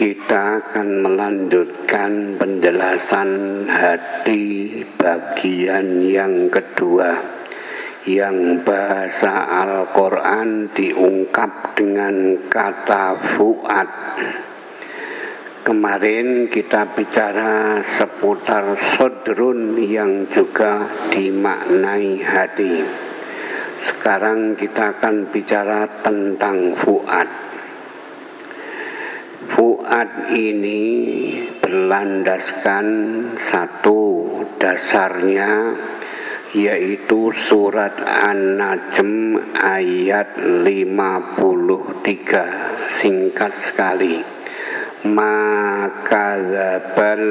Kita akan melanjutkan penjelasan hati bagian yang kedua, yang bahasa Al-Quran diungkap dengan kata fu'ad. Kemarin kita bicara seputar sodrun yang juga dimaknai hati. Sekarang kita akan bicara tentang fu'ad. Fu'ad ini berlandaskan satu dasarnya, yaitu surat An-Najm ayat 53, singkat sekali. Maka dzabal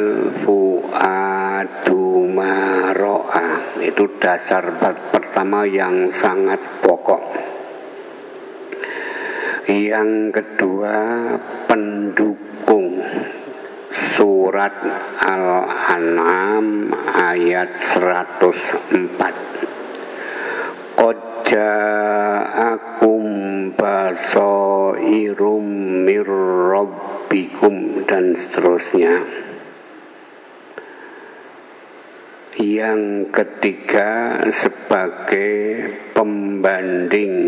fu'adu ma ra'a. Itu dasar pertama yang sangat pokok. Yang kedua, pendukung surat Al-An'am ayat 104. Qad ja'akum basairum mir rabbikum, dan seterusnya. Yang ketiga, sebagai pembanding,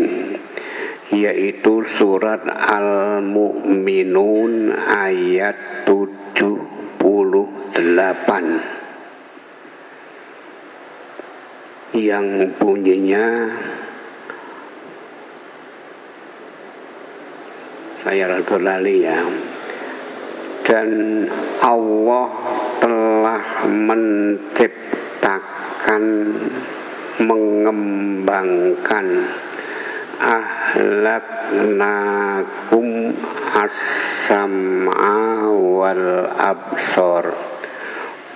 yaitu surat Al-Mu'minun ayat 78 yang bunyinya, saya rada lali ya, dan Allah telah menciptakan, mengembangkan ahlaknakum as-sam'a wal absor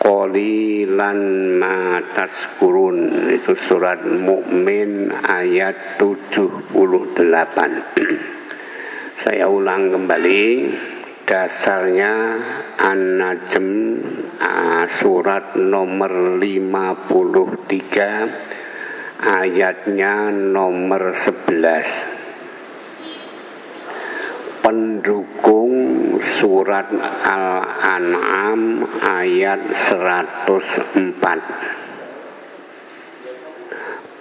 qalilan ma tazkurun. Itu surat Mukmin ayat 78. Saya ulang kembali, dasarnya An-Najm surat nomor 53 ayatnya nomor 11. Pendukung surat Al-An'am ayat 104.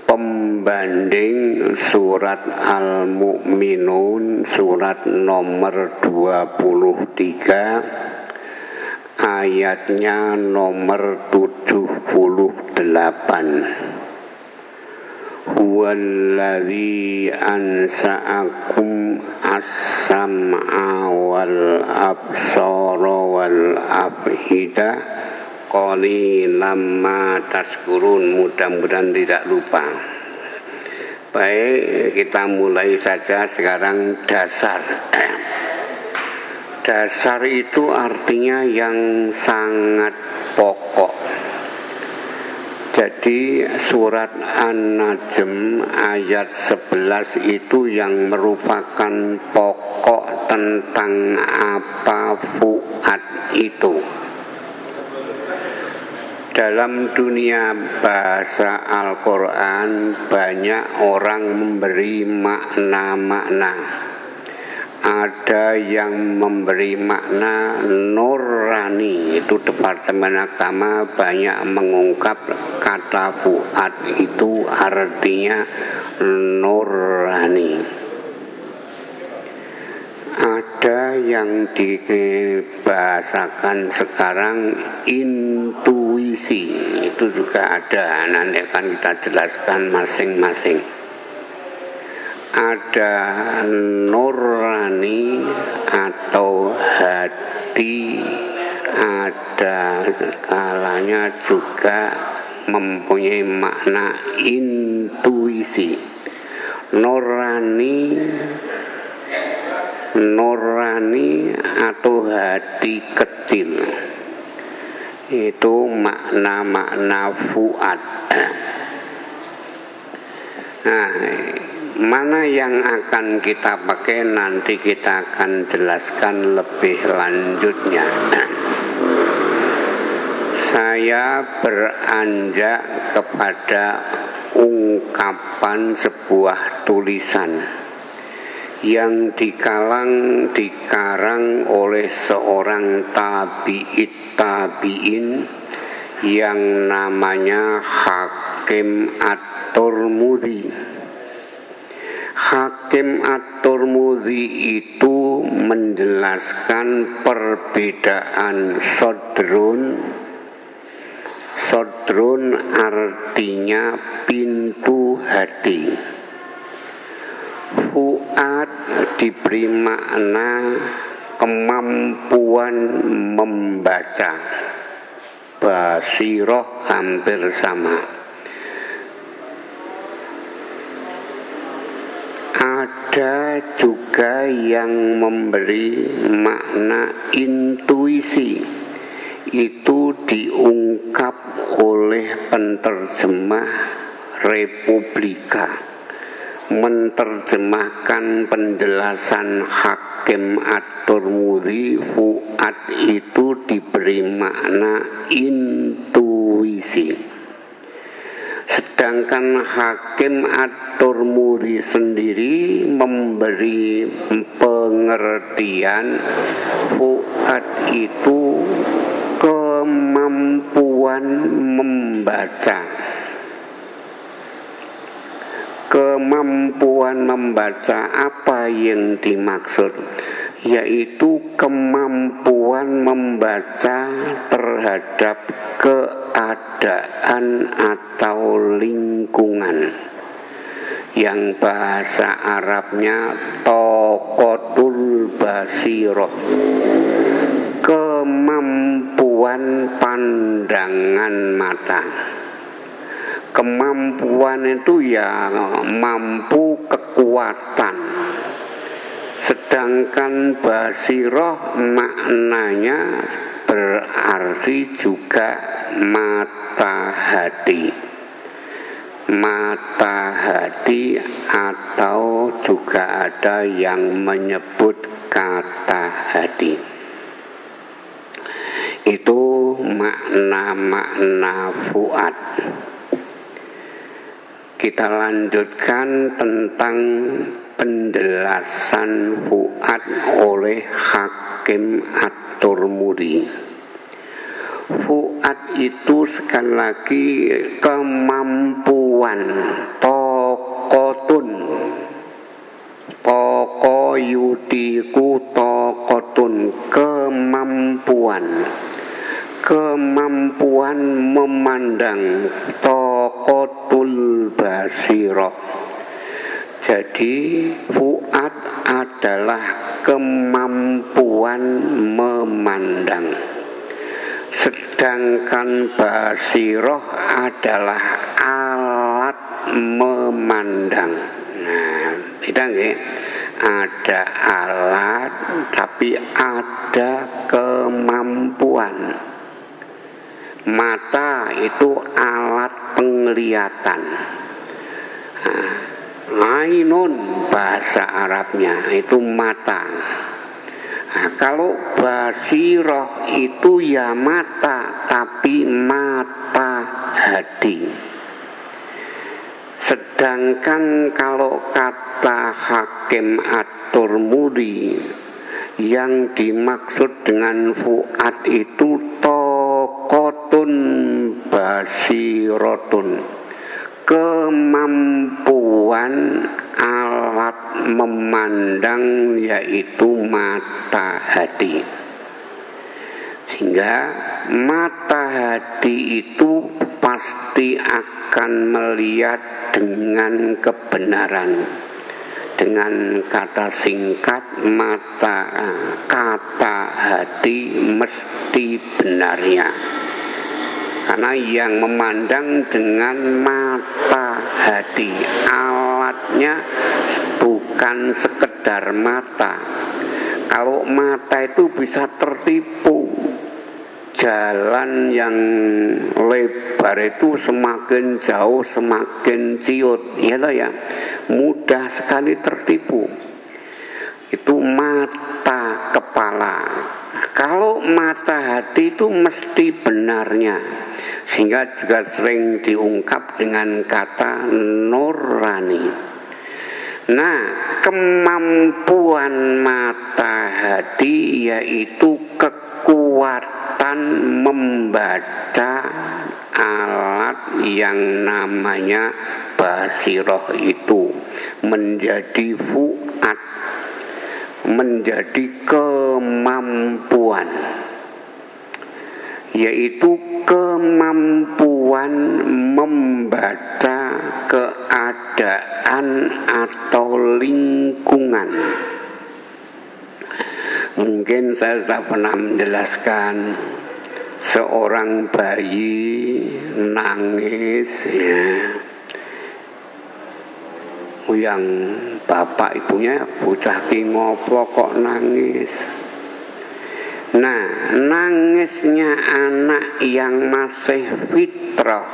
Pembanding surat Al-Mu'minun surat nomor 23 ayatnya nomor 78. Huwallazi ansa'akum as-sam'a wal absara wal af'idah qalilan ma tazkurun. Mudah-mudahan tidak lupa. Baik, kita mulai saja sekarang dasar. Dasar itu artinya yang sangat pokok. Jadi surat An-Najm ayat 11 itu yang merupakan pokok tentang apa fu'ad itu. Dalam dunia bahasa Al-Quran banyak orang memberi makna-makna. Ada yang memberi makna nurani, itu Departemen Agama banyak mengungkap kata fu'ad itu artinya nurani. Ada yang dibahasakan sekarang intuisi, itu juga ada, nanti akan kita jelaskan masing-masing. Ada nurani atau hati, ada kalanya juga mempunyai makna intuisi. Nurani atau hati kecil, itu makna-makna fu'ad. Nah, mana yang akan kita pakai nanti kita akan jelaskan lebih lanjutnya. Saya beranjak kepada ungkapan sebuah tulisan yang dikarang oleh seorang tabi'in yang namanya Hakim At-Tirmidzi. Hakim At-Tirmidzi itu menjelaskan perbedaan sodrun. Sodrun artinya pintu hati. Fuad diberi makna kemampuan membaca. Basiroh hampir sama. Ada juga yang memberi makna intuisi. Itu diungkap oleh penterjemah Republika, menerjemahkan penjelasan Hakim At-Tirmidzi. Fuad itu diberi makna intuisi. Sedangkan Hakim At-Tirmidzi sendiri memberi pengertian fuad itu kemampuan membaca. Kemampuan membaca apa yang dimaksud? Yaitu kemampuan membaca terhadap keadaan atau lingkungan, yang bahasa Arabnya toqotul basiroh, kemampuan pandangan mata. Kemampuan itu ya mampu kekuatan. Sedangkan basiroh maknanya berarti juga mata hati. Mata hati atau juga ada yang menyebut kata hati. Itu makna-makna fuad. Kita lanjutkan tentang penjelasan fuad oleh Hakim At-Tirmidzi. Fuad itu sekali lagi kemampuan, tokotun, toko yudiku tokotun, kemampuan memandang, tokotul basiroh. Jadi fuad adalah kemampuan memandang, sedangkan basiroh adalah alat memandang. Nah, beda nggih? Ada alat tapi ada kemampuan. Mata itu alat penglihatan. Ainun bahasa Arabnya itu mata. Nah, kalau basiroh itu ya mata tapi mata hati. Sedangkan kalau kata Hakim At-Tirmidzi, yang dimaksud dengan fuad itu tokotun basirotun, kemampuan alat memandang, yaitu mata hati. Sehingga mata hati itu pasti akan melihat dengan kebenaran. Dengan kata singkat, kata hati mesti benarnya. Karena yang memandang dengan mata hati, alatnya bukan sekedar mata. Kalau mata itu bisa tertipu. Jalan yang lebar itu semakin jauh semakin ciut, ya loh ya, mudah sekali tertipu. Itu mata kepala. Kalau mata hati itu mesti benarnya, sehingga juga sering diungkap dengan kata nurani. Nah, kemampuan mata hati yaitu kekuatan membaca alat yang namanya basiroh itu menjadi fuad, menjadi kemampuan, yaitu kemampuan membaca keadaan atau lingkungan. Mungkin saya sudah pernah menjelaskan seorang bayi nangis, ya, yang bapak ibunya bocah ki ngopo kok nangis. Nah, nangisnya anak yang masih fitrah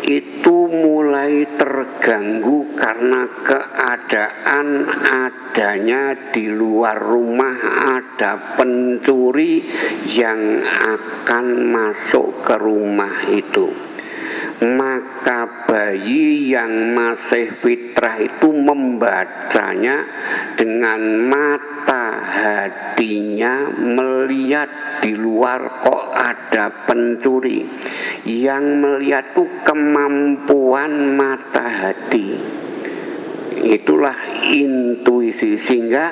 itu mulai terganggu karena keadaan adanya di luar rumah ada pencuri yang akan masuk ke rumah itu. Maka bayi yang masih fitrah itu membacanya dengan mata hatinya, melihat di luar kok ada pencuri. Yang melihat itu kemampuan mata hati, itulah intuisi. Sehingga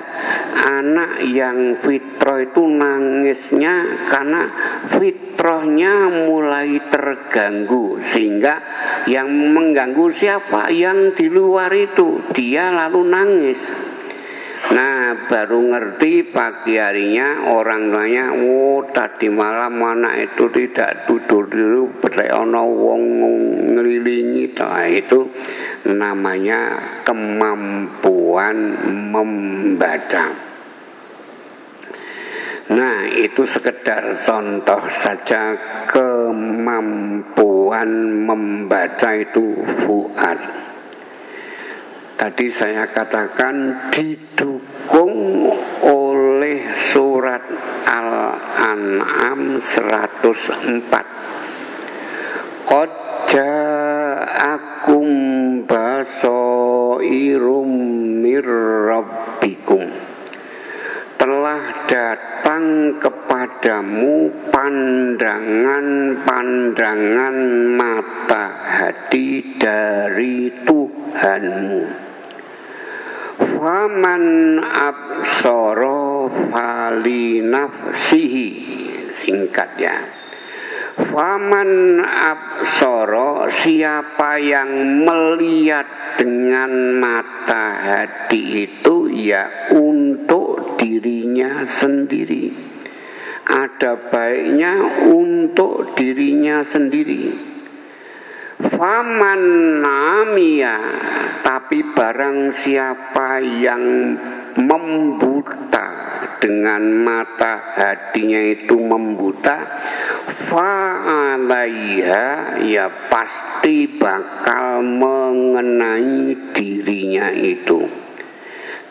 anak yang fitrah itu nangisnya karena fitrahnya mulai terganggu, sehingga yang mengganggu siapa? Yang di luar itu, dia lalu nangis. Nah, baru ngerti pagi harinya orang tuanya, oh tadi malam anak itu tidak tidur dulu, berarti ana wong ngelilingi. Nah, itu namanya kemampuan membaca. Nah, itu sekedar contoh saja kemampuan membaca itu fuad. Tadi saya katakan didukung oleh surat Al-An'am 104. Qad ja'akum basairum mir rabbikum. Telah datang kepadamu pandangan-pandangan mata hati dari Tuhanmu. Faman absara fali nafsihi, singkat ya. Faman absara, siapa yang melihat dengan mata hati itu ya untuk dirinya sendiri. Ada baiknya untuk dirinya sendiri. Faman namia, tapi barang siapa yang membuta dengan mata hatinya itu membuta, fa'alaiha, ya pasti bakal mengenai dirinya itu.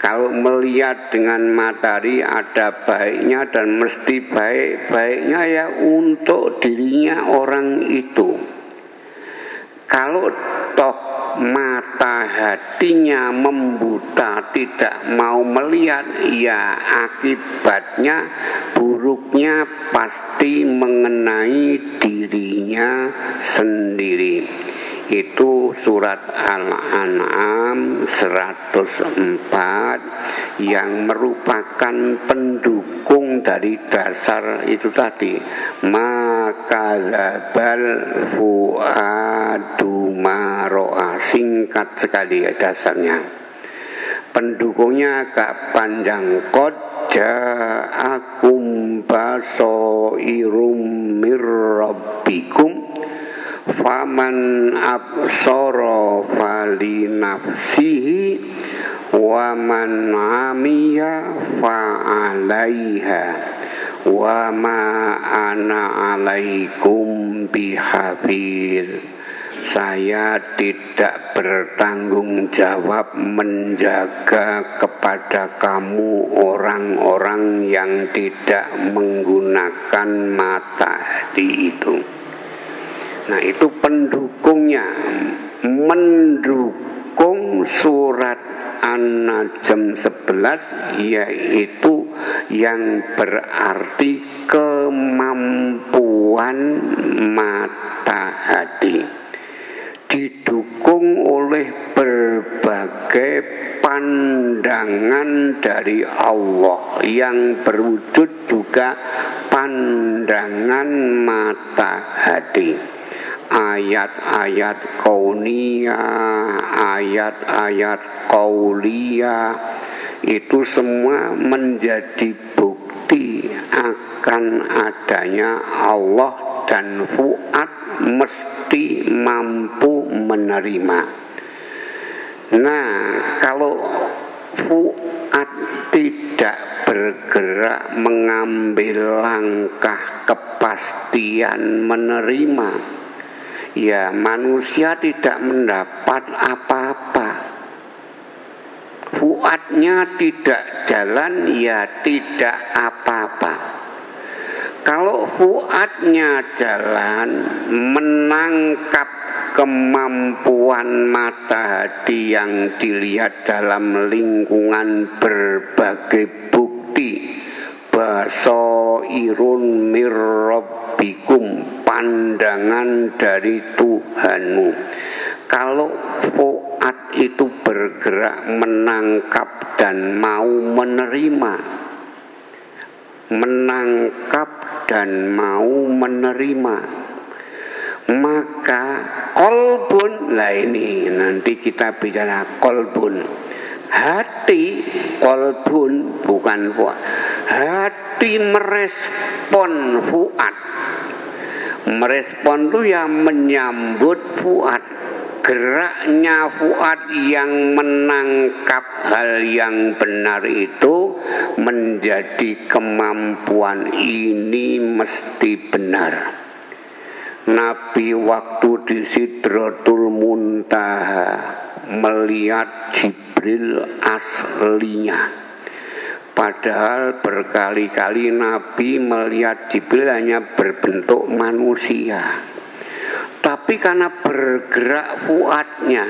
Kalau melihat dengan matahari ada baiknya dan mesti baik-baiknya ya untuk dirinya orang itu. Kalau toh mata hatinya membuta, tidak mau melihat, ya akibatnya buruknya pasti mengenai dirinya sendiri. Itu surat Al-An'am 104 yang merupakan pendukung dari dasar itu tadi. Maka labal fuadu maro'a, singkat sekali ya dasarnya. Pendukungnya agak panjang. Qad ja'akum basairum mir rabbikum faman absara fali nafsihi wa man amiya fa'alaiha wa ma ana alaikum bihafir. Saya tidak bertanggung jawab menjaga kepada kamu orang-orang yang tidak menggunakan mata hati itu. Nah, itu pendukungnya, mendukung surat An-Najm 11, yaitu yang berarti kemampuan mata hati, didukung oleh berbagai pandangan dari Allah yang berwujud juga pandangan mata hati. Ayat-ayat kauniyah, ayat-ayat qauliyah, itu semua menjadi bukti akan adanya Allah, dan fuad mesti mampu menerima. Nah, kalau fuad tidak bergerak mengambil langkah kepastian menerima, ya manusia tidak mendapat apa-apa. Fuadnya tidak jalan, ya tidak apa-apa. Kalau fuadnya jalan, menangkap kemampuan mata hati yang dilihat dalam lingkungan berbagai bukti, basairun mir rabbikum, pandangan dari Tuhanmu. Kalau fuad itu bergerak menangkap dan mau menerima, menangkap dan mau menerima, maka kolbun, lah ini nanti kita bicara kolbun, hati, kolbun bukan fuad, hati merespon fuad. Merespon itu yang menyambut fuad, geraknya fuad yang menangkap hal yang benar itu menjadi kemampuan, ini mesti benar. Nabi waktu di Sidratul Muntaha melihat Jibril aslinya. Padahal berkali-kali Nabi melihat Jibril hanya berbentuk manusia. Tapi karena bergerak fuadnya,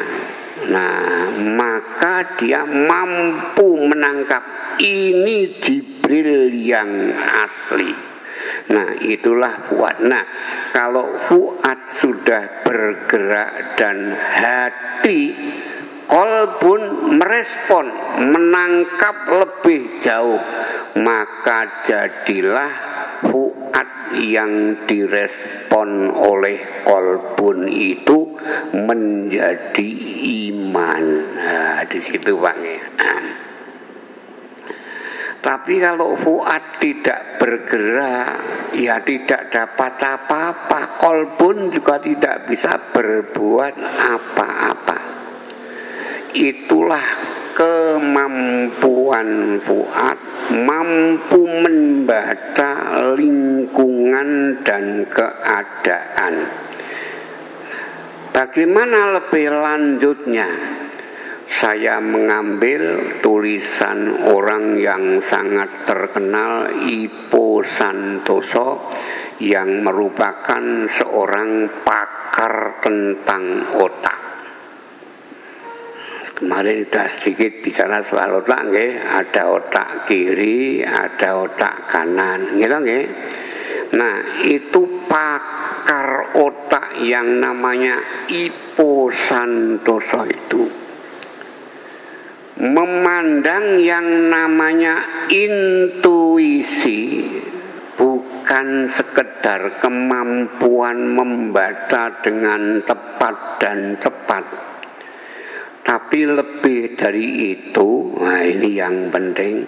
nah maka dia mampu menangkap ini Jibril yang asli. Nah itulah fuad. Nah kalau fuad sudah bergerak dan hati kolbun merespon, menangkap lebih jauh, maka jadilah fuad yang direspon oleh kolbun itu menjadi iman. Nah, di situ Pak. Tapi kalau fuad tidak bergerak, ya tidak dapat apa-apa. Kolbun juga tidak bisa berbuat apa-apa. Itulah kemampuan fuad, mampu membaca lingkungan dan keadaan. Bagaimana lebih lanjutnya? Saya mengambil tulisan orang yang sangat terkenal, Ipo Santoso, yang merupakan seorang pakar tentang otak. Kemarin sudah sedikit bicara soal otak, nggih. Ada otak kiri, ada otak kanan, gitu nggih. Nah, itu pakar otak yang namanya Ipo Santoso itu memandang yang namanya intuisi bukan sekedar kemampuan membaca dengan tepat dan cepat, tapi lebih dari itu. Nah ini yang penting,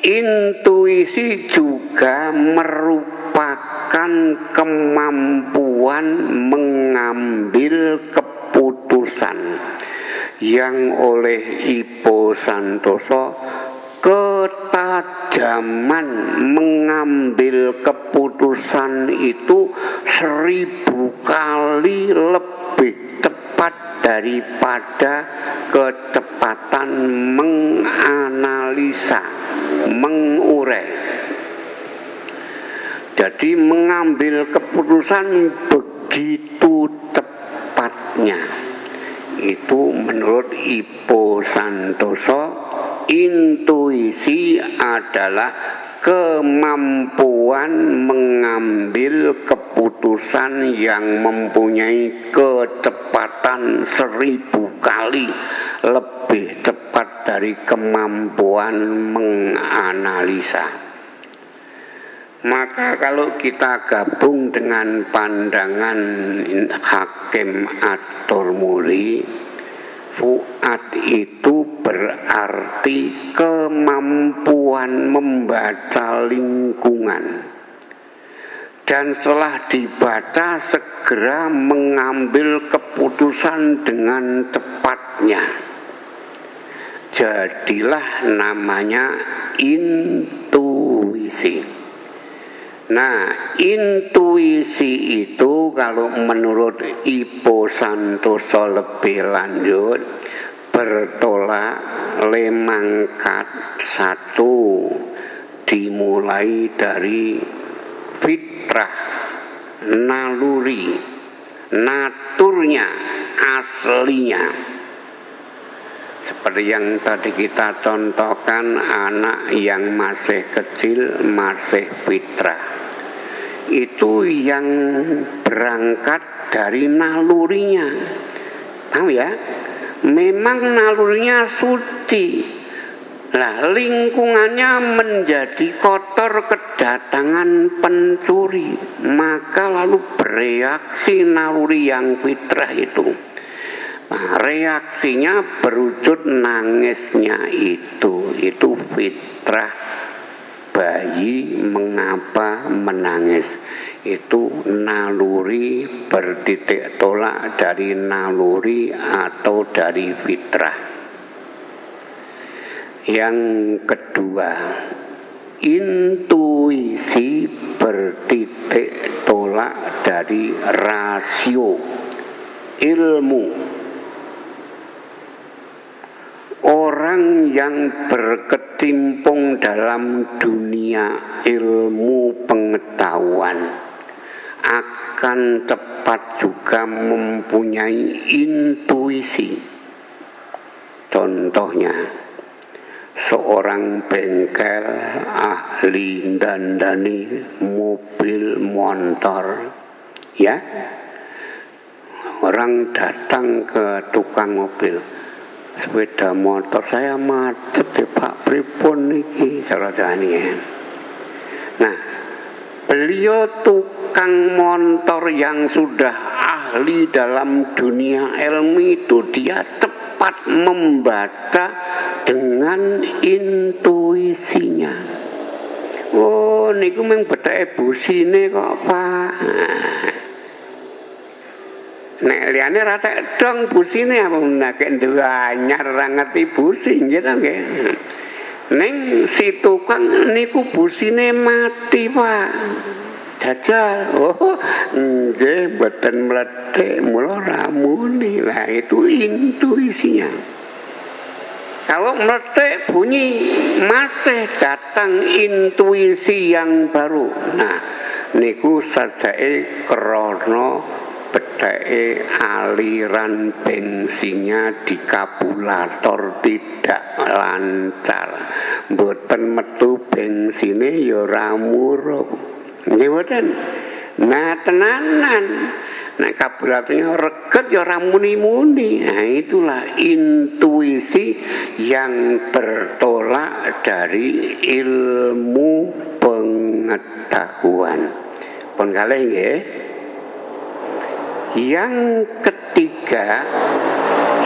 intuisi juga merupakan kemampuan mengambil keputusan yang oleh Ipo Santoso ketajaman mengambil keputusan itu 1000 kali lebih tepat daripada kecepatan menganalisa, mengurai. Jadi mengambil keputusan begitu cepatnya. Itu menurut Ippo Santoso, intuisi adalah kemampuan mengambil keputusan yang mempunyai kecepatan 1000 kali lebih cepat dari kemampuan menganalisa. Maka kalau kita gabung dengan pandangan Hakim At-Tirmidzi, fuad itu berarti kemampuan membaca lingkungan, dan setelah dibaca segera mengambil keputusan dengan cepatnya. Jadilah namanya intuisi. Nah, intuisi itu kalau menurut Ippo Santoso lebih lanjut bertolak lemangkat 1 dimulai dari fitrah, naluri, naturnya, aslinya. Seperti yang tadi kita contohkan, anak yang masih kecil, masih fitrah, itu yang berangkat dari nalurinya. Tahu ya? Memang nalurinya suci. Nah, lingkungannya menjadi kotor kedatangan pencuri, maka lalu bereaksi naluri yang fitrah itu. Nah, reaksinya berwujud nangisnya itu fitrah bayi. Mengapa menangis? Itu naluri bertitik tolak dari naluri atau dari fitrah. Yang kedua, intuisi bertitik tolak dari rasio, ilmu. Orang yang berkecimpung dalam dunia ilmu pengetahuan akan cepat juga mempunyai intuisi. Contohnya, seorang bengkel ahli dandani mobil motor, ya, orang datang ke tukang mobil, sepeda motor saya macet ya Pak, pripun niki carane ya. Nah, beliau tukang motor yang sudah ahli dalam dunia ilmu itu, dia cepat membaca dengan intuisinya. Oh, niku mung beteke busine kok Pak. Nek liyane ra tek dong busine apa nek duwe anyar ra ngerti busi gitu nggih. Ning si tukang niku busine mati Pak. Jajal. Oh, nggih mboten mlethek mula ramuni. Lah itu intuisinya. Kalau meletek bunyi, masih datang intuisi yang baru. Nah, niku sajake krana beteke aliran bensinnya di kabulator tidak lancar. Mboten metu bensine ya ora murup. Nggih mboten. Nah, tenanan. Nek kaburatornya reget ya ora muni-muni. Nah, itulah intuisi yang bertolak dari ilmu pengetahuan. Pun kalih nggih. Yang ketiga,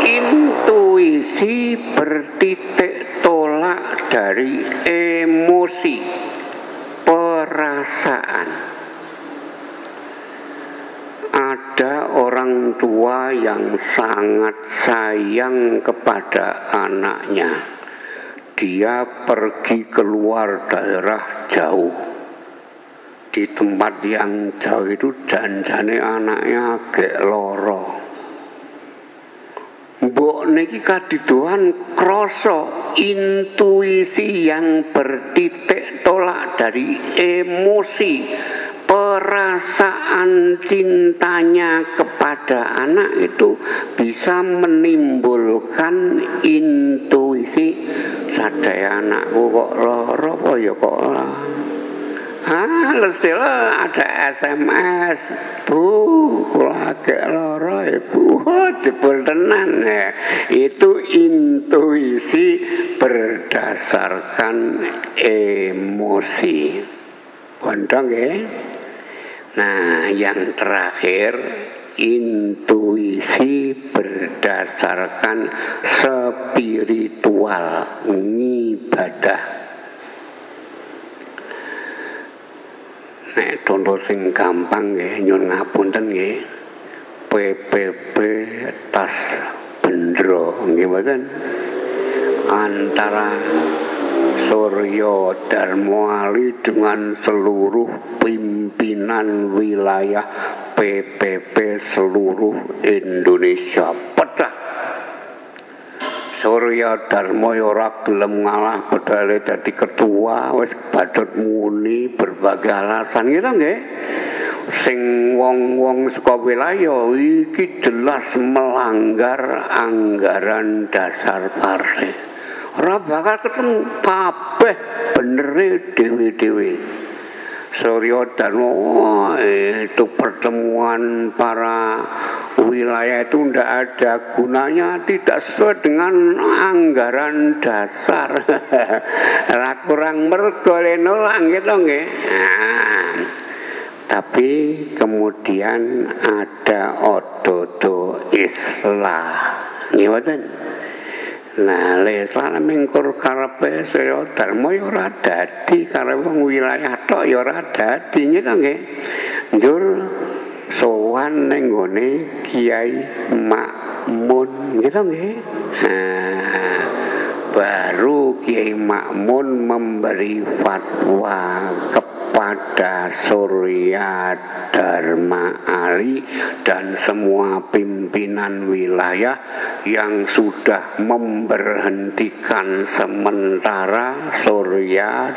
intuisi bertitik tolak dari emosi, perasaan. Ada orang tua yang sangat sayang kepada anaknya. Dia pergi keluar daerah jauh. Di tempat yang jauh itu janjane anaknya agak loro. Mbok niki kadidoan krasa intuisi yang bertitik tolak dari emosi, perasaan perasaan cintanya kepada anak itu bisa menimbulkan intuisi, sadaya anakku kok lara apa ya kok lestila ada SMS, Bu, kula agak lara Ibu, jebul tenan ya. Itu intuisi berdasarkan emosi. Pondok ya. Nah, yang terakhir intuisi berdasarkan spiritual, ngibadah. Nek contoh sing gampang nggih nyun ngapunten nggih. PPP tas bendro nggih mboten. Antara Suryo Darmoali dengan seluruh pimpinan wilayah PPP seluruh Indonesia pecah. Surya Darmo ora gelem ngalah bedale dadi ketua, wis badhot muni berbagai alasan gitu nggih. Sing wong-wong saka wilayah iki jelas melanggar anggaran dasar partai. Ora bakal ketemu kabeh benere dhewe-dhewe. Surya Darmo itu pertemuan para wilayah itu tidak ada gunanya, tidak sesuai dengan anggaran dasar. Kurang mergo nolak gitu nggih. Tapi kemudian ada ododo islah. Nggih mboten. Nah, lesane mingkur karepe Surya Darmo ya ora dadi karep wong wilayah tok ya ora dadi gitu nggih. Njur sowan ning gone Kiai Makmun gitu nggih. Nah, baru Kiai Makmun memberi fatwa kepada Surya Dharma Ali dan semua pimpinan wilayah yang sudah memberhentikan sementara Surya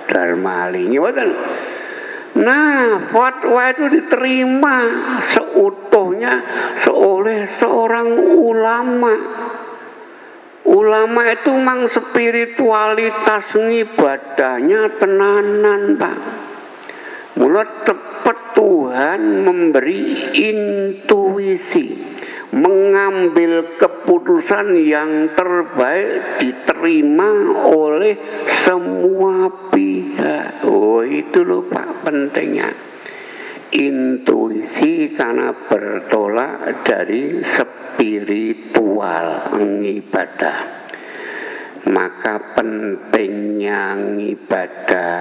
Dharma Ali. Nah, fatwa itu diterima seutuhnya oleh seorang ulama. Ulama itu mang spiritualitas ngibadahnya tenanan, Pak. Mula tepat Tuhan memberi intuisi, mengambil keputusan yang terbaik diterima oleh semua pihak. Oh, itu loh Pak pentingnya. Intuisi karena bertolak dari spiritual ngibadah. Maka pentingnya ngibadah,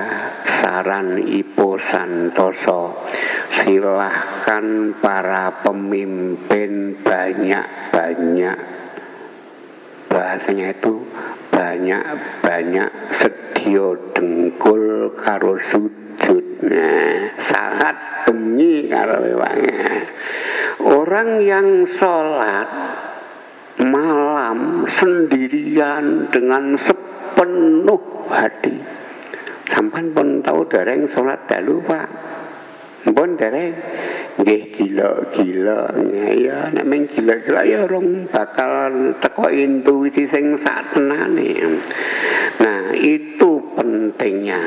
saran Ipo Santoso, silahkan para pemimpin banyak-banyak, bahasanya itu banyak-banyak sedio dengkul karo sujudnya, salat bengi karo wewangnya. Orang yang sholat malam sendirian dengan sepenuh hati. Sampan pun tahu dereng sholat dalu Pak. Pun dereng nggih gila-gila. Ya nek men gila-gila ya orang bakal teko intuisi sing sak tenane. Nah, itu pentingnya.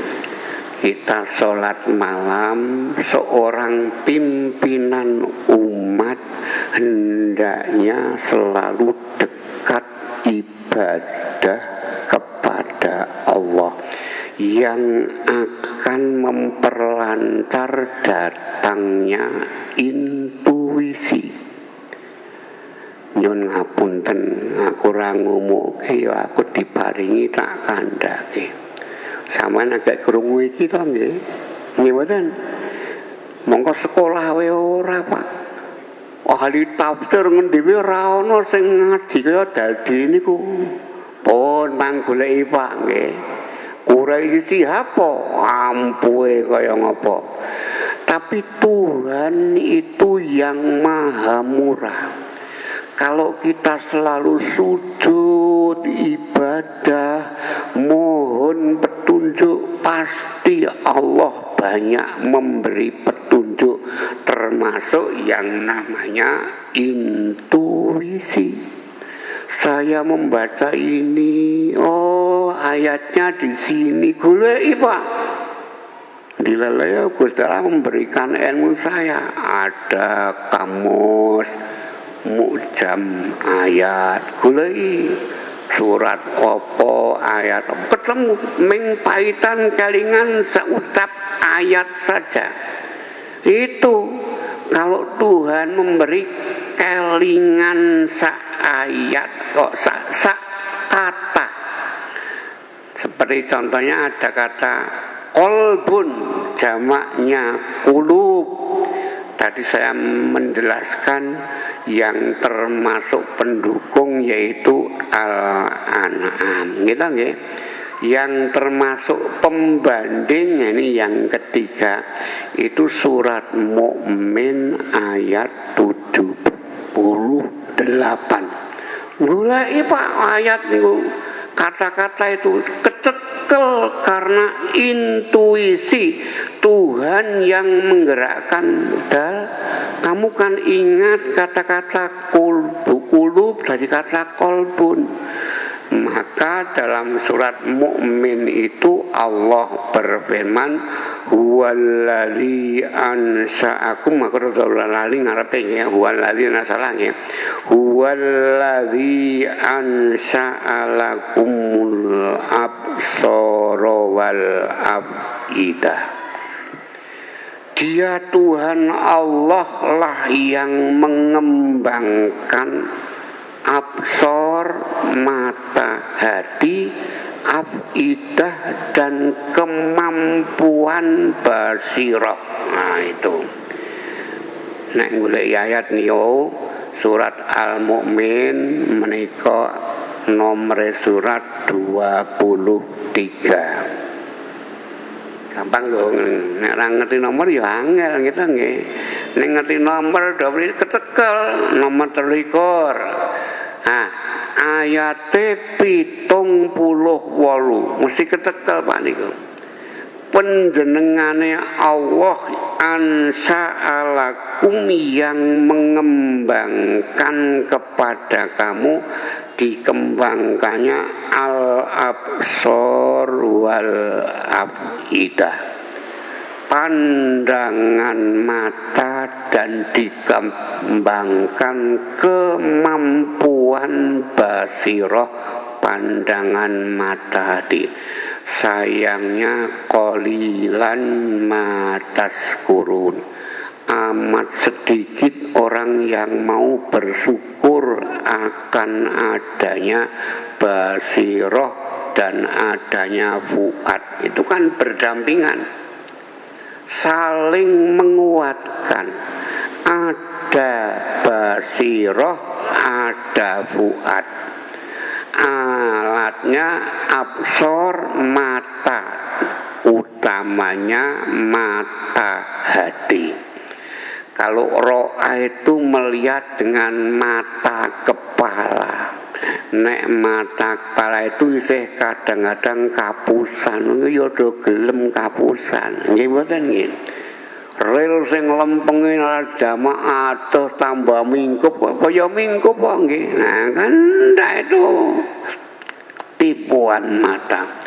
Kita sholat malam, seorang pimpinan umat hendaknya selalu dekat ibadah kepada Allah yang akan memperlancar datangnya intuisi. Nyun ngapunten, aku ora ngumuke ya aku diparingi tak kandhake. Sampeyan agak krungu iki to nggih. Nggih mboten. Mongko sekolah wae ora, Pak. Ahli tafsir ngendi wae ora ana sing ngaji kaya dadi niku. Pun mang goleki Pak nggih. Quraisy apa? Ampuhe kaya ngapa. Tapi Tuhan itu yang maha murah. Kalau kita selalu sujud, ibadah, mohon petunjuk pasti Allah banyak memberi petunjuk, termasuk yang namanya intuisi. Saya membaca ini, oh ayatnya di sini, goleki Pak. Dilalaya Gusti Allah memberikan ilmu saya. Ada kamus, mukjam ayat, goleki surat opo ayat, ketemu ming paitan kelingan seucap ayat saja. Itu kalau Tuhan memberi kelingan ayat kok sak kata. Seperti contohnya ada kata kolbun, jamaknya kulub. Tadi saya menjelaskan yang termasuk pendukung yaitu Al-An'am, gitu nggih. Yang termasuk pembanding ini yang ketiga itu surat Mukmin ayat 78. Goleki Pak ayat niku. Kata-kata itu kecekel karena intuisi Tuhan yang menggerakkan. Kamu kan ingat kata-kata kulub dari kata kolbun. Maka dalam surat Mukmin itu Allah berfirman, huwallazi ansha'akum, maka lali ngarepe ya, huwallazi nasalahnya, huwallazi ansha'alakumul absara wal afidah. Dia Tuhan Allah lah yang mengembangkan absor, mata hati, afidah dan kemampuan basirah. Nah itu. Nek golek ayat niku surat Al-Mu'min menika nomor surat 23. Gampang lho, nek ora ngerti nomor ya angel gitu nggih. Nek ngerti nomor dobel kecekel nomor 23. Ah, ayate 78 mesti kecekel Pak niku. Penjenengane Allah ansa'alakum yang mengembangkan kepada kamu, dikembangkannya al-absor wal afidah, pandangan mata dan dikembangkan kemampuan basirah, pandangan mata hati. Sayangnya qalilan ma tazkurun, amat sedikit orang yang mau bersyukur akan adanya basirah dan adanya fuad. Itu kan berdampingan, saling menguatkan. Ada basirah, ada fuad. Alatnya absor, mata, utamanya mata hati. Kalau ro'a itu melihat dengan mata kepala. Nek mata kepala itu isih kadang-kadang kapusan, ya do gelem kapusan. Nggih mboten nggih. Ril sing lempengi jamaah atuh tambah mingkup, kaya mingkup kok nggih. Nah kan ndak itu tipuan mata.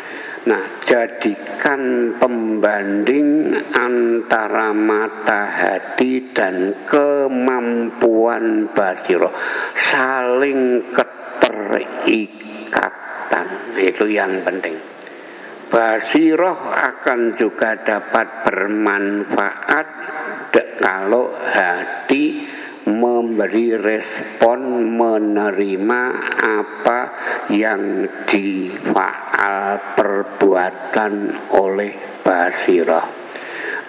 Nah, jadikan pembanding antara mata hati dan kemampuan basirah, saling keterikatan. Itu yang penting. Basirah akan juga dapat bermanfaat kalau hati memberi respon, menerima apa yang difaal perbuatan oleh basirah.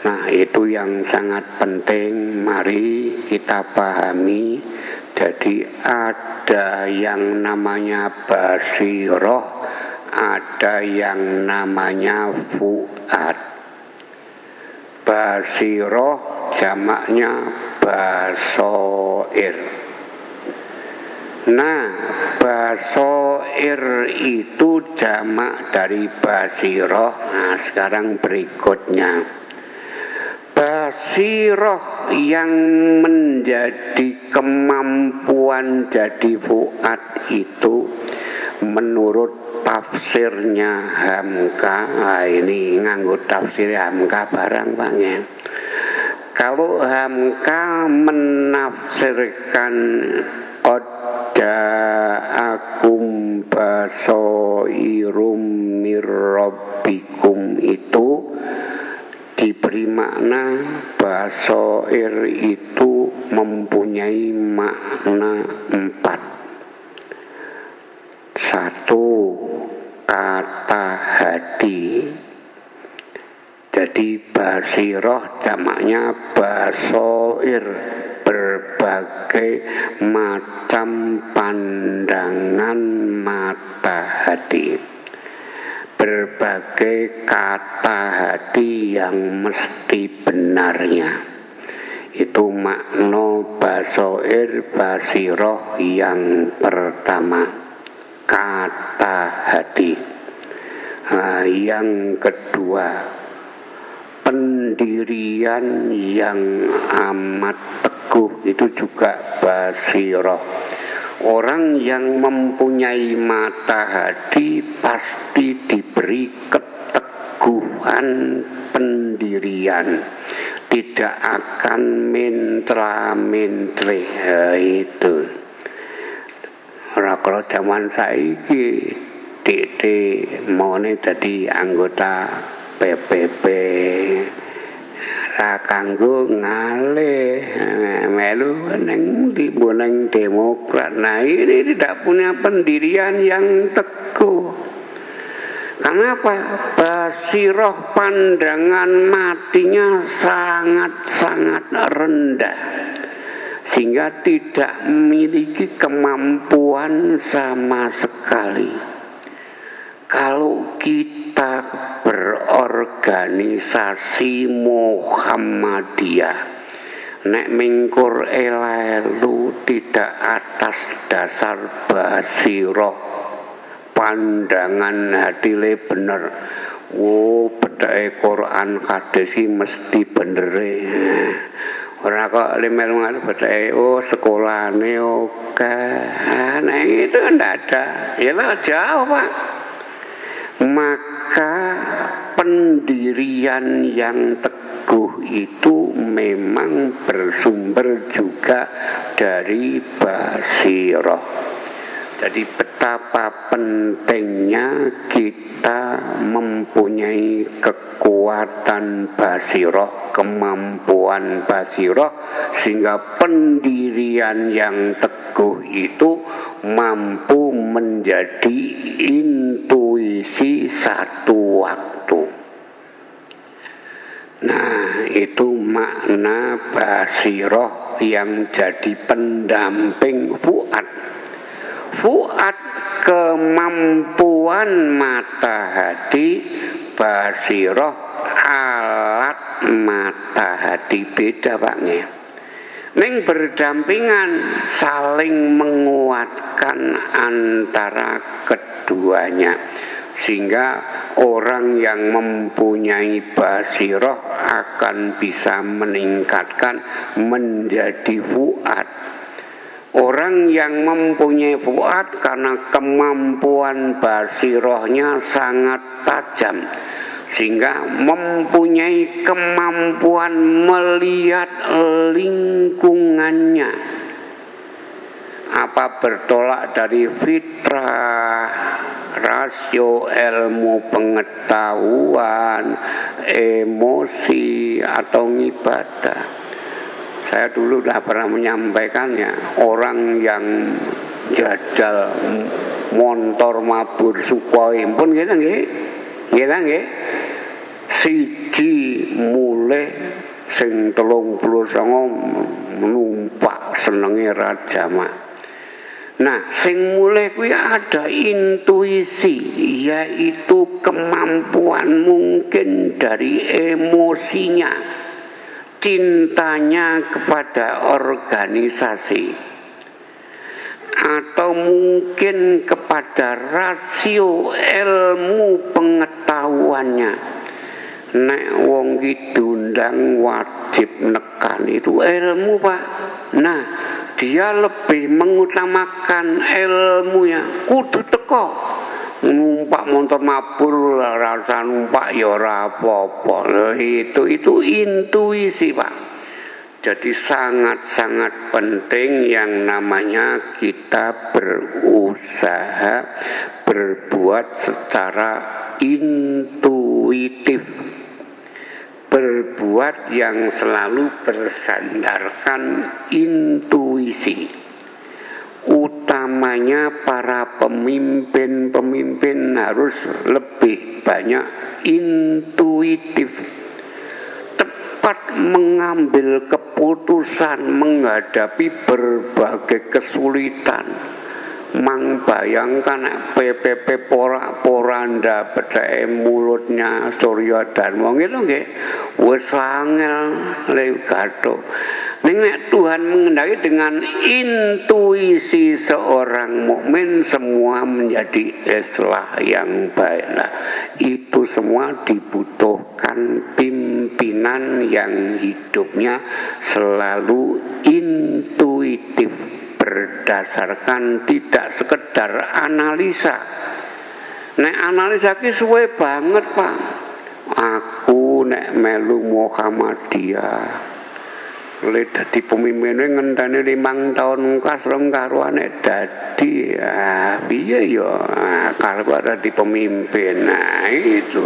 Nah itu yang sangat penting, mari kita pahami. Jadi ada yang namanya basirah, ada yang namanya fuad. Basirah jamaknya basoir. Nah, basoir itu jamak dari basiroh. Nah, sekarang berikutnya, basiroh yang menjadi kemampuan jadi fuad itu menurut tafsirnya Hamka. Nah, ini nganggo tafsir Hamka barang Bang ya. Kalau Hamka menafsirkan Ja'akum basairum mirrabbikum itu diberi makna basair itu mempunyai makna 4. 1. Kata hati. Jadi basiroh jamaknya basair, berbagai macam pandangan mata hati, berbagai kata hati yang mesti benarnya. Itu makna basair basiroh yang pertama, kata hati. Nah, yang kedua, pendirian yang amat teguh, itu juga basiroh. Orang yang mempunyai mata hati pasti diberi keteguhan pendirian, tidak akan mentra-mentre. Itu ora kala zaman saiki dede mone dadi anggota PPP ra kanggo ngalih melu ning timbuneng Demokrat. Nah, ini tidak punya pendirian yang teguh. Kenapa? Basiroh pandangan matinya sangat-sangat rendah, sehingga tidak memiliki kemampuan sama sekali. Kalau kita berorganisasi Muhammadiyah, nek mingkur elelu tidak atas dasar basiroh pandangan hati bener, bedake Quran hadis mesti bener. Ora kok limel ngarep bedake sekolahane oke. Nah, itu ndak ada. Ya lah jauh, Pak. Maka pendirian yang teguh itu memang bersumber juga dari basiroh. Jadi betapa pentingnya kita mempunyai kekuatan basiroh, kemampuan basiroh, sehingga pendirian yang teguh itu mampu menjadi intuisi satu waktu. Nah, itu makna basiroh yang jadi pendamping fuad. Fuad kemampuan mata hati, basiroh alat mata hati, beda Pak nggih. Ning berdampingan, saling menguatkan antara keduanya, sehingga orang yang mempunyai basiroh akan bisa meningkatkan menjadi fuad. Orang yang mempunyai fuad karena kemampuan basirohnya sangat tajam, sehingga mempunyai kemampuan melihat lingkungannya. Apa bertolak dari fitrah, rasio, ilmu pengetahuan, emosi, atau ibadah. Saya dulu sudah pernah menyampaikannya, orang yang jajal montor mabur Sukhoi pun kita nggih siji mulih sing 39 numpak senenge Raja Mak. Nah, sing mulih kuwi ada intuisi, yaitu kemampuan mungkin dari emosinya, cintanya kepada organisasi. atau mungkin kepada rasio ilmu pengetahuannya. Nek wong ki diundang wajib nekan itu ilmu, Pak. Nah, dia lebih mengutamakan ilmunya. Kudu teko. Numpak motor mabur rasa numpak ya ora apa-apa. Itu intuisi, Pak. Jadi sangat-sangat penting yang namanya kita berusaha berbuat secara intuitif, berbuat yang selalu bersandarkan intuisi. Utamanya para pemimpin harus lebih banyak intuitif, tepat mengambil keputusan menghadapi berbagai kesulitan. Mang bayangkan PPP poranda bedake mulutnya Surya Dharma gitu nggih. Wis angel legato. Ning nek Tuhan mengendaki dengan intuisi seorang mukmin semua menjadi islah yang baiklah. Itu semua dibutuhkan pimpinan yang hidupnya selalu intuitif, berdasarkan tidak sekedar analisa. Nek analisa ki suwe banget, Pak. Aku nek melu Muhammadiyah le dadi pemimpin ngenteni 5 tahun kasrem karo anek dadi. Piye ya karo dadi pemimpin. Nah, itu.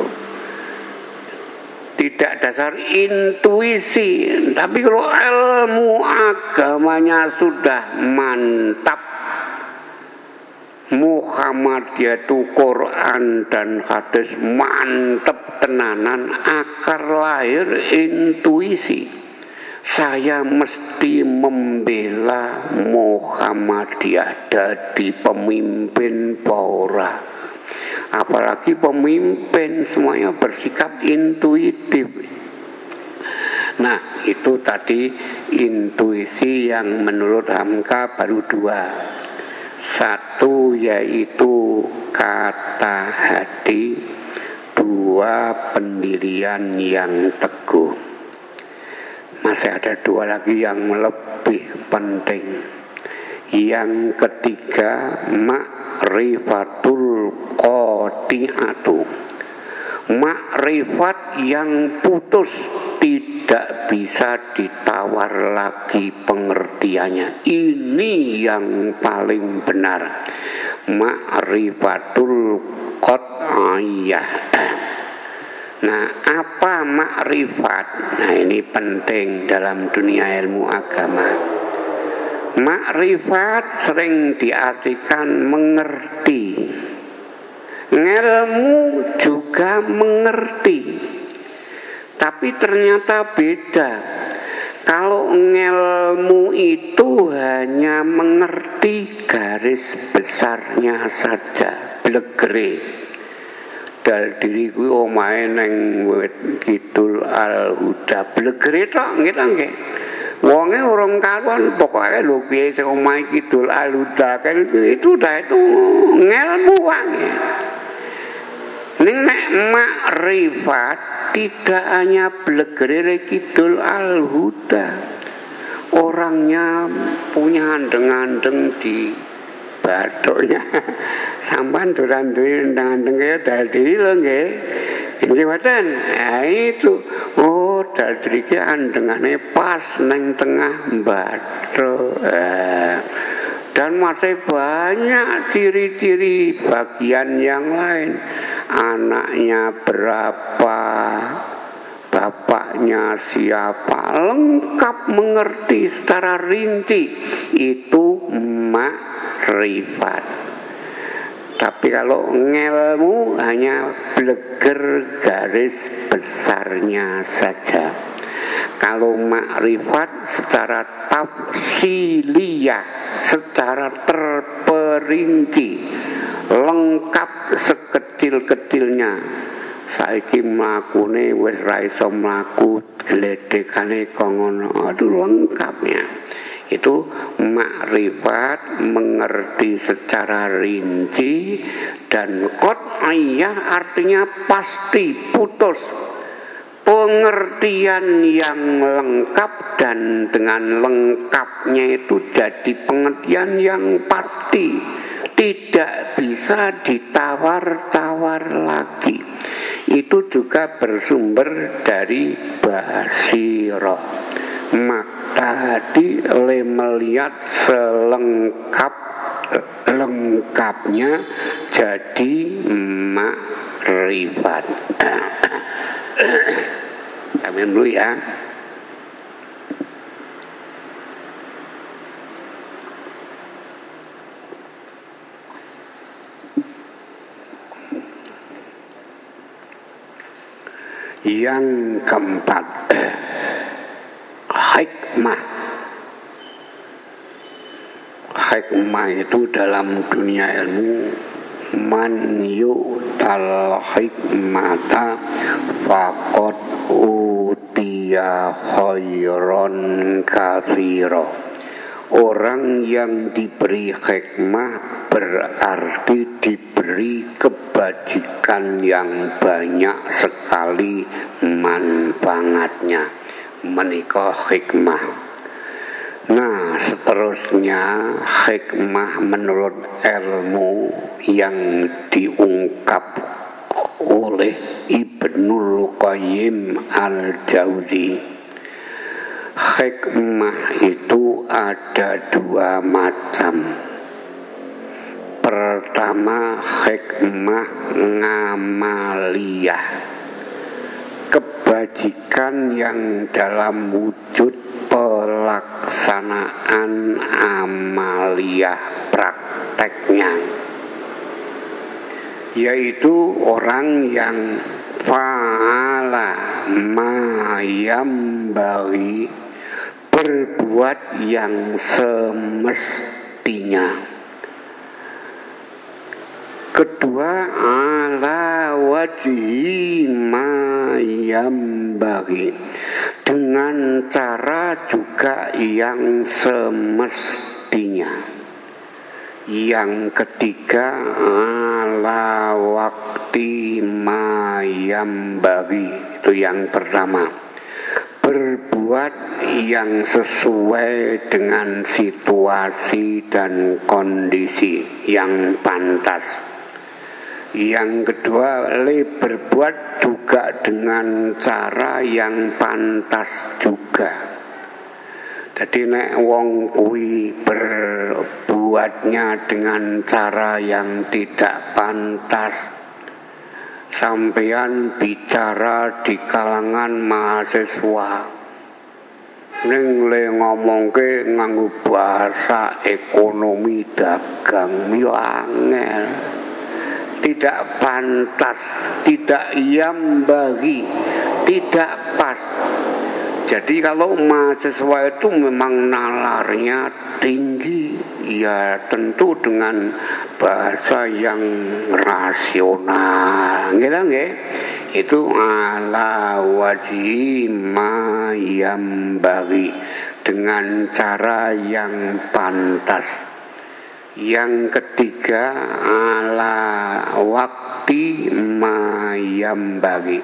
Tidak dasar intuisi, tapi kalau ilmu agamanya sudah mantap, Muhammadiyah itu Quran dan hadis mantap tenanan, akar lahir intuisi. Saya mesti membela Muhammadiyah jadi pemimpin Paura. Apalagi pemimpin semuanya bersikap intuitif. Nah, itu tadi intuisi yang menurut Hamka baru 2. 1 yaitu kata hati, 2 pendirian yang teguh. Masih ada 2 lagi yang lebih penting. Yang ketiga, ma'rifatul qati'atu. Makrifat yang putus, tidak bisa ditawar lagi pengertiannya. Ini yang paling benar. Ma'rifatul qat'iyah. Nah, apa makrifat? Nah, ini penting dalam dunia ilmu agama. Makrifat sering diartikan mengerti. Ilmu juga mengerti. Tapi ternyata beda. Kalau ilmu itu hanya mengerti garis besarnya saja, blegere. Dal diri kuwi omahe ning Kidul Al-Huda blegere tok nggih. Wonge urung karuan pokoke lho piye sing omahe Kidul Al-Huda kan itu dah itu ngelmu wae. Ning nek makrifat tidak hanya blegere Kidul Al-Huda. Orangnya punya andeng-andeng di bathuknya. Sampan duran duwe andeng-andeng kaya dadi lho nggih. Nggih mboten. Nah itu. Oh, dadi iki andengane pas nang tengah bathuk. Dan masih banyak ciri-ciri bagian yang lain. Anaknya berapa, bapaknya siapa, lengkap mengerti secara rinci. Itu makrifat. Tapi kalau ngilmu hanya bleger garis besarnya saja. Kalau makrifat secara tafsiliyah, secara terperinci, lengkap sekecil-kecilnya. Saiki mlakune wis ra iso mlaku, gledhekane kok ngono. Aduh lengkapnya. Itu makrifat, mengerti secara rinci, dan qat'iyah artinya pasti, putus. Pengertian yang lengkap, dan dengan lengkapnya itu jadi pengertian yang pasti, tidak bisa ditawar-tawar lagi. Itu juga bersumber dari basirah. Tadi oleh melihat selengkapnya jadi makrifat. Kami dulu ya. Yang keempat, hikmah. Hikmah itu dalam dunia ilmu, man yu'tal hikmata faqad utiya khairan katsira. Orang yang diberi hikmah berarti diberi kebajikan yang banyak sekali manfaatnya. Menika hikmah. Nah, seterusnya hikmah menurut ilmu yang diungkap oleh Ibnul Qayyim Al-Jauzi. Hikmah itu ada dua macam. Pertama, hikmah ngamaliyah, kebajikan yang dalam wujud pelaksanaan amaliyah prakteknya, yaitu orang yang fa'ala ma yambaghi, berbuat yang semestinya. Kedua, ala wajhi ma yambaghi, dengan cara juga yang semestinya. Yang ketiga, ala wakti ma yambaghi, itu yang pertama, berbuat yang sesuai dengan situasi dan kondisi yang pantas. Yang kedua, berbuat juga dengan cara yang pantas juga. Jadi nek wong kuwi berbuatnya dengan cara yang tidak pantas, sampeyan bicara di kalangan mahasiswa, ning le ngomongke nganggo bahasa ekonomi dagang yo angel, tidak pantas, tidak yambagi, tidak pas. Jadi kalau mahasiswa itu memang nalarnya tinggi, ya tentu dengan bahasa yang rasional, nggih. Itu ala wajhi ma yambagi, dengan cara yang pantas. Yang ketiga, ala wakti ma yambagi,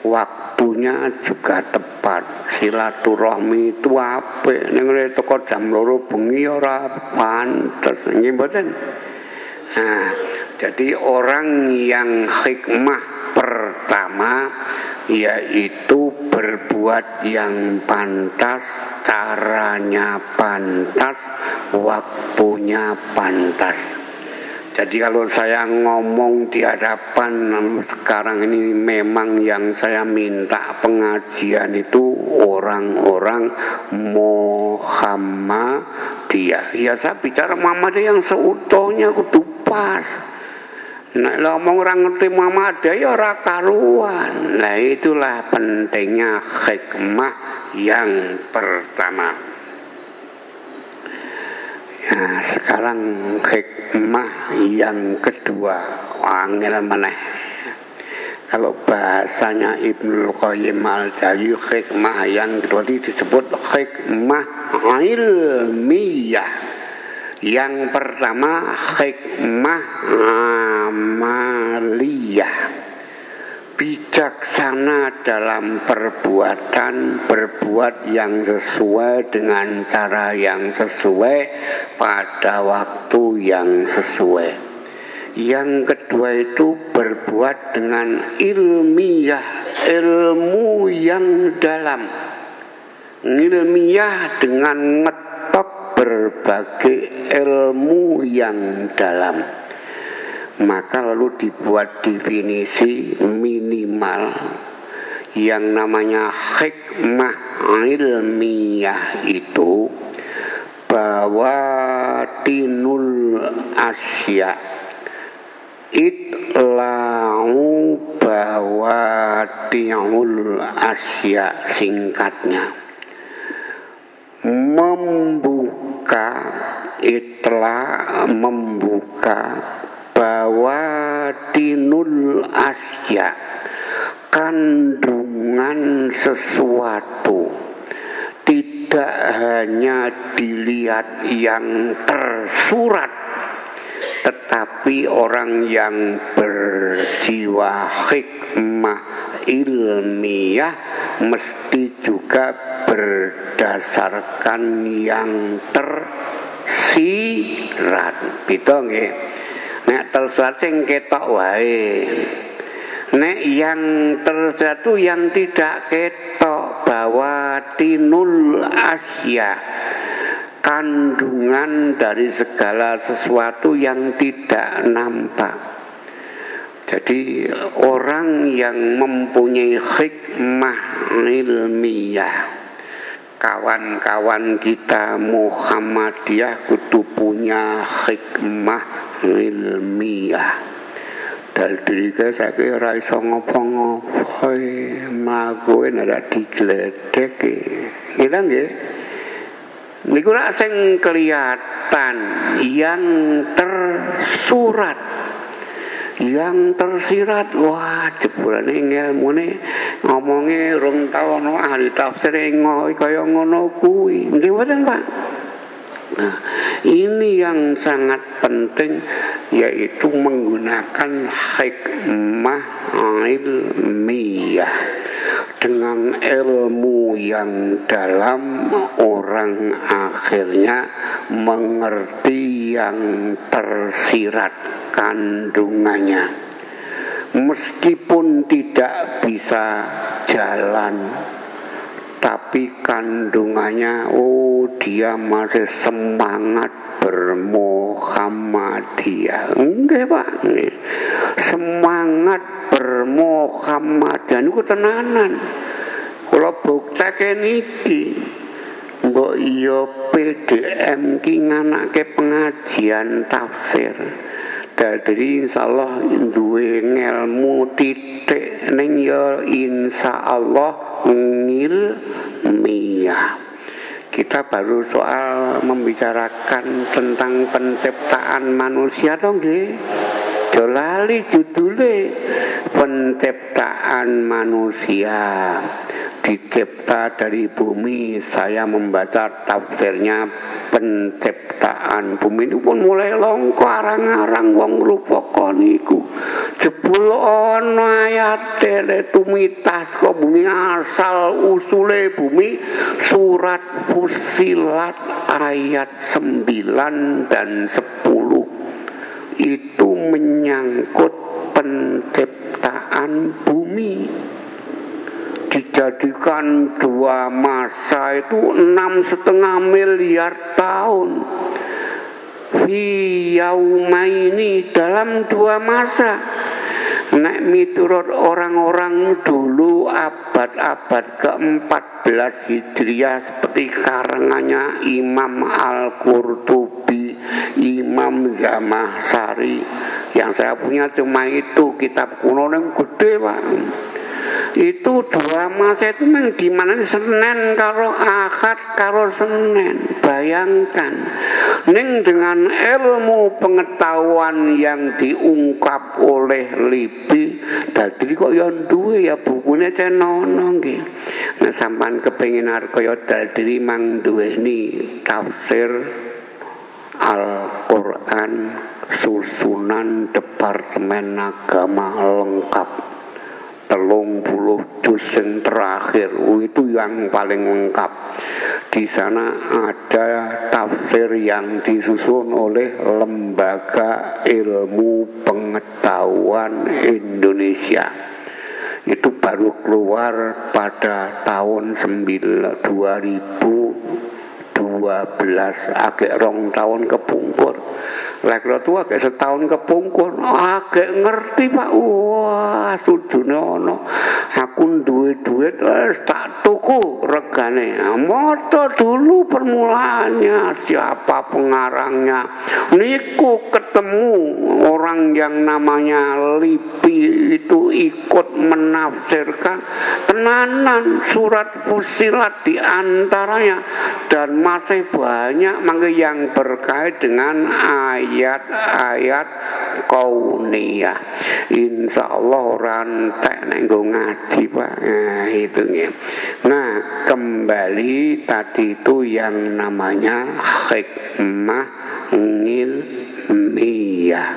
waktunya juga tepat. Silaturahmi itu apik, ning teko jam 2 bengi ora pantes, nggih mboten. Nah, jadi orang yang hikmah pertama yaitu berbuat yang pantas, caranya pantas, waktunya pantas. Jadi kalau saya ngomong di hadapan sekarang ini, memang yang saya minta pengajian itu orang-orang Muhammadiyah. Ya saya bicara Muhammadiyah yang seutuhnya kudu pas. Nek ngomong orang ngerti Muhammadiyah ya ora karuan. Nah itulah pentingnya hikmah yang pertama. Nah, sekarang hikmah yang kedua, angel meneh. Kalau bahasanya Ibnul Qayyim al-Jauziyyah, hikmah yang kedua disebut hikmah ilmiyah. Yang pertama hikmah amaliyah, bijaksana dalam perbuatan, berbuat yang sesuai dengan cara yang sesuai pada waktu yang sesuai. Yang kedua itu berbuat dengan ilmiah, ilmu yang dalam. Ilmiah dengan ngetop berbagai ilmu yang dalam. Maka lalu dibuat definisi minimal yang namanya hikmah ilmiah itu bawatinul asya. Itla'u bawati'ul asya, singkatnya membuka, membuka bawatinul asya, kandungan sesuatu, tidak hanya dilihat yang tersurat, tetapi orang yang berjiwa hikmah ilmiah mesti juga berdasarkan yang tersirat. Gitu nggih. Nek tersirat sing ketok wae. Nek yang tersirat itu yang tidak ketok, bawatinul asya, kandungan dari segala sesuatu yang tidak nampak. Jadi orang yang mempunyai hikmah ilmiah, kawan-kawan kita Muhammadiyah kudu punya hikmah ilmiah. Dal diri saya ora iso ngopo-ngopo, mlaku nek digledek. Ngene nggih. Niku lak sing kelihatan, yang tersurat, yang tersirat. Wah, jebulane ilmune ngomonge rong tau ana ahli tafsir kaya ngono kuwi. Nggih mboten, Pak? Nah, ini yang sangat penting, yaitu menggunakan hikmah ilmiah. Dengan ilmu yang dalam, orang akhirnya mengerti yang tersirat kandungannya. Meskipun tidak bisa jalan, tapi kandungannya, dia masih semangat bermuhammadiyah. Enggak, Pak. Semangat bermuhammadiyah niku tenanan. Kula buktake niki. Mbok iya PDM ki nganake pengajian tafsir. Dadi insyaallah duwe ngelmu titik ning ya insyaallah ilmiah. Kita baru soal membicarakan tentang penciptaan manusia dong nggih. Jolali judule penciptaan manusia. Dicipta dari bumi. Saya membaca tafsirnya penciptaan bumi ini pun mulai longko arang-arang wong rupaka niku. Jebul ana ayate tumitas kok bumi asal usule bumi, surat Fussilat ayat 9 dan 10 itu menyangkut penciptaan bumi. Dijadikan dua masa itu 6,5 miliar tahun. Fi yaumaini, dalam 2 masa. Nek miturut orang-orang dulu abad-abad ke-14 Hijriah seperti karangannya Imam Al-Qurtubi, Imam Zamakhsyari. Yang saya punya cuma itu, kitab kuno yang gede, Pak. itu dua masa itu memang gimana nih, Senin karo Ahad karo Senin. Bayangkan ning dengan ilmu pengetahuan yang diungkap oleh Lipi dadi kok ya duwe ya bukune cenono nggih. Nah sampean kepengin arep kaya dadi mang duweni tafsir Al-Quran susunan Departemen Agama lengkap 30 juz yang terakhir itu yang paling lengkap. Di sana ada tafsir yang disusun oleh Lembaga Ilmu Pengetahuan Indonesia. Itu baru keluar pada tahun 2012, agak rong tahun kepungkur. Lek tuh agak setahun kepungkur, agak ngerti Pak. Wah, sudune ono. Aku duwe duit tak tuku regane. Moto dulu permulaannya, siapa pengarangnya. Niku ketemu orang yang namanya Lipi itu ikut menafsirkan tenanan surat Fussilat di antaranya, dan masih banyak mangga yang berkait dengan ayat-ayat kauniyah. Insya Allah orang tak nenggo ngaji Pak. Nah itu ya. Nah kembali tadi itu yang namanya hikmah ngilmiyah.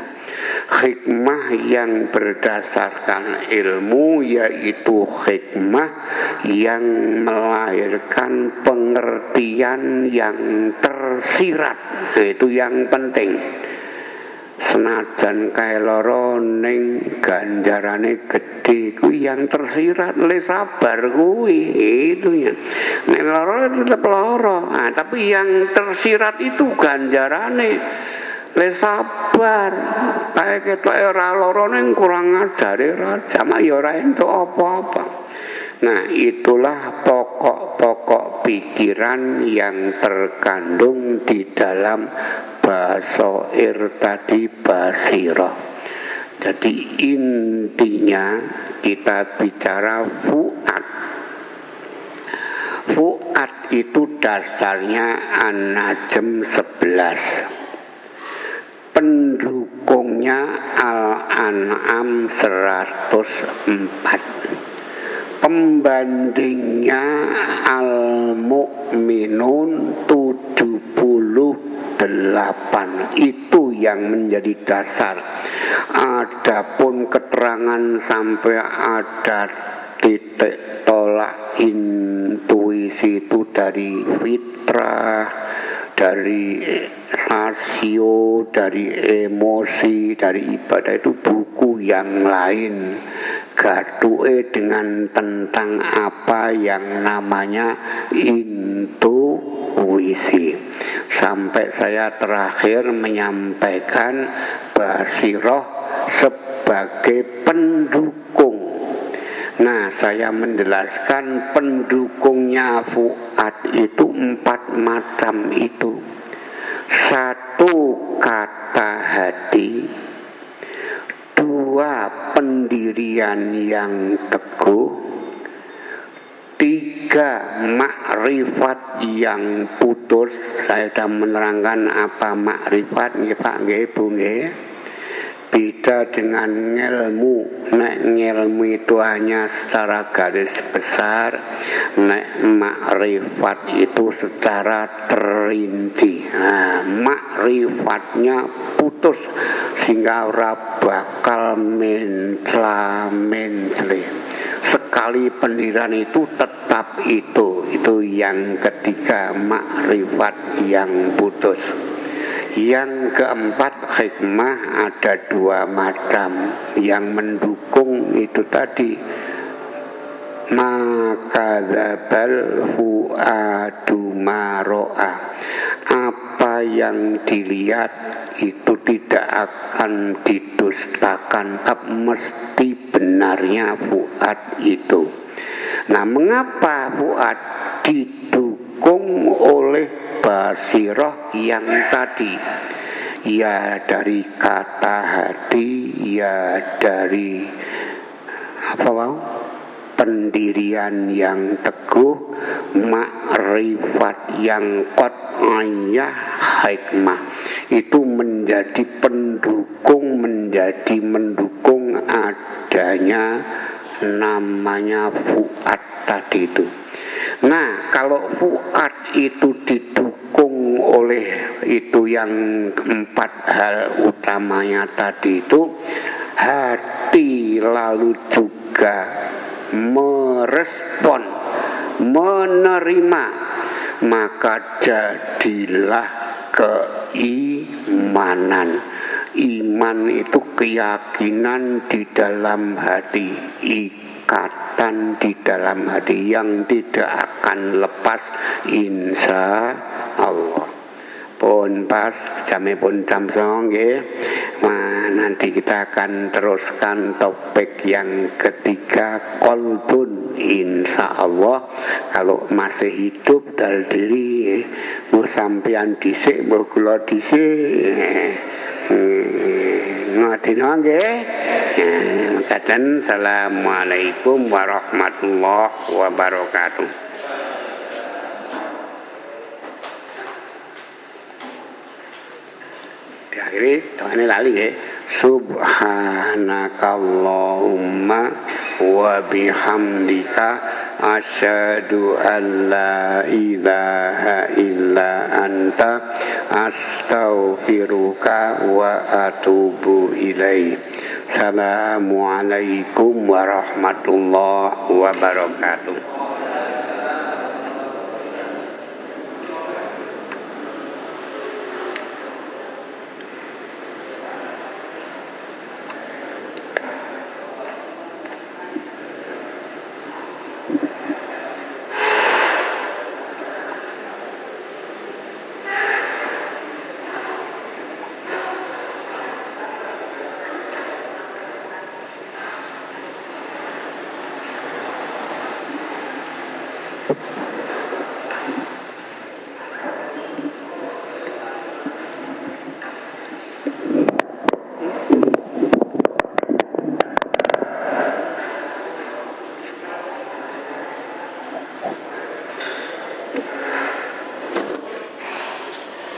Hikmah yang berdasarkan ilmu, yaitu hikmah yang melahirkan pengertian yang tersirat. Itu yang penting. Senajan kae loro ning ganjarane gedhe kuwi yang tersirat le sabar kuwi itu ya. Nek loro tetep loro. Nah, tapi yang tersirat itu ganjarane le sabar. Kae ketok ora loro ning kurang ajare raja mak ya ora entuk apa-apa. Nah, itulah pokok-pokok pikiran yang terkandung di dalam basair tadi, basirah. Jadi intinya kita bicara fuad. Fuad itu dasarnya An-Najm 11. Pendukungnya Al-An'am 104. Pembandingnya Al-Mu'minun 78. Itu yang menjadi dasar. Adapun keterangan sampai ada titik tolak intuisi itu dari fitrah, dari rasio, dari emosi, dari ibadah, itu buku yang lain. Gaduke dengan tentang apa yang namanya intuisi. Sampai saya terakhir menyampaikan basiroh sebagai pendukung. Nah, saya menjelaskan pendukungnya fuad itu 4 macam itu. 1, kata hati. 2, pendirian yang teguh. 3, makrifat yang putus. Saya sudah menerangkan apa makrifat nggih Pak nggih Bu nggih. Beda dengan ngilmu. Nek ngilmu itu hanya secara garis besar, nek makrifat itu secara terinci. Nah, makrifatnya putus sehingga ora bakal mencela-mencele. Sekali pendirian itu tetap itu yang ketiga, makrifat yang putus. Yang keempat, hikmah ada 2 macam. Yang mendukung itu tadi, maka dzabal fuadu maro'a. Apa yang dilihat itu tidak akan didustakan, tapi mesti benarnya fuad itu. Nah, mengapa fuad didukung oleh basirah yang tadi? Ya dari kata hati, ya dari apa wow? pendirian yang teguh, makrifat yang qat'iyah, hikmah. Itu menjadi mendukung adanya namanya fuad tadi itu. Nah, kalau fuad itu didukung oleh itu yang 4 hal utamanya tadi itu, hati lalu juga merespon, menerima, maka jadilah keimanan. Iman itu keyakinan di dalam hati, ikatan di dalam hati yang tidak akan lepas insya Allah. Pun pas jame pun jam 09.00 nggih. Nah, nanti kita akan teruskan topik yang ketiga, qalbun, insya Allah. Kalau masih hidup dal diri mau sampean dhisik mau kula dhisik. Ngadina nggih. Mekaten assalamualaikum warahmatullahi wabarakatuh. Diakhiri doane lali nggih. Subhanakallahumma wa bihamdika asyhadu an la ilaha illa anta astaghfiruka wa atubu ilaik. Assalamualaikum warahmatullahi wabarakatuh.